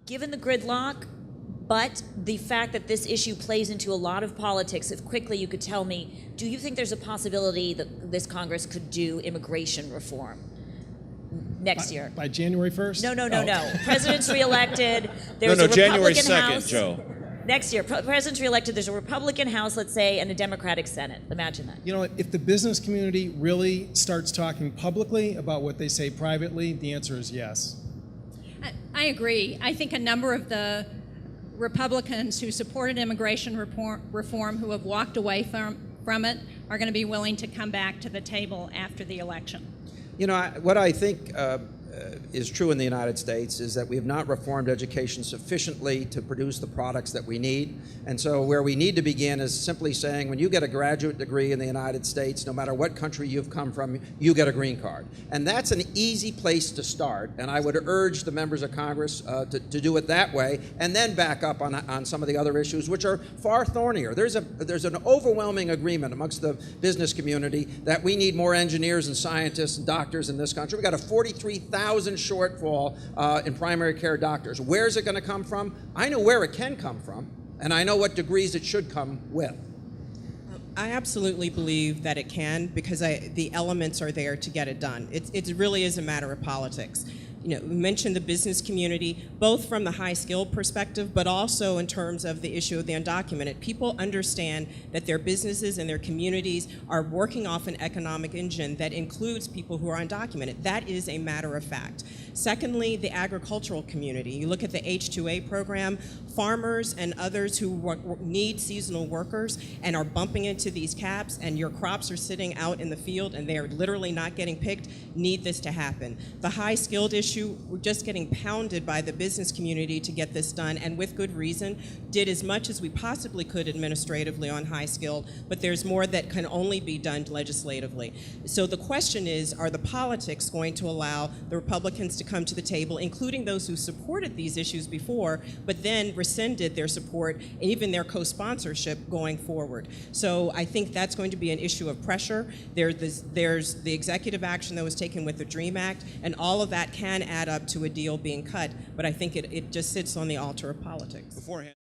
Given the gridlock, but the fact that this issue plays into a lot of politics, if quickly you could tell me, do you think there's a possibility that this Congress could do immigration reform next year? By January 1st? No. President's reelected. There's a January Republican 2nd, House. Joe. Next year, President's reelected. There's a Republican House, let's say, and a Democratic Senate. Imagine that. You know, if the business community really starts talking publicly about what they say privately, the answer is yes. I agree. I think a number of the Republicans who supported immigration reform who have walked away from it are going to be willing to come back to the table after the election. You know, what I think is true in the United States is that we have not reformed education sufficiently to produce the products that we need. And so where we need to begin is simply saying, when you get a graduate degree in the United States, no matter what country you've come from, you get a green card. And that's an easy place to start. And I would urge the members of Congress to do it that way, and then back up on some of the other issues, which are far thornier. There's an overwhelming agreement amongst the business community that we need more engineers and scientists and doctors in this country. We've got a 43,000 shortfall in primary care doctors. Where's it going to come from? I know where it can come from, and I know what degrees it should come with. I absolutely believe that it can, because the elements are there to get it done. It really is a matter of politics. You know, we mentioned the business community, both from the high-skilled perspective, but also in terms of the issue of the undocumented. People understand that their businesses and their communities are working off an economic engine that includes people who are undocumented. That is a matter of fact. Secondly, the agricultural community. You look at the H-2A program, farmers and others who need seasonal workers and are bumping into these caps, and your crops are sitting out in the field and they are literally not getting picked, need this to happen. The high-skilled issue, we're just getting pounded by the business community to get this done, and with good reason. Did as much as we possibly could administratively on high-skilled, but there's more that can only be done legislatively. So the question is, are the politics going to allow the Republicans to come to the table, including those who supported these issues before, but then rescinded their support and even their co-sponsorship going forward? So I think that's going to be an issue of pressure. There's the executive action that was taken with the DREAM Act, and all of that can add up to a deal being cut, but I think it just sits on the altar of politics. Beforehand.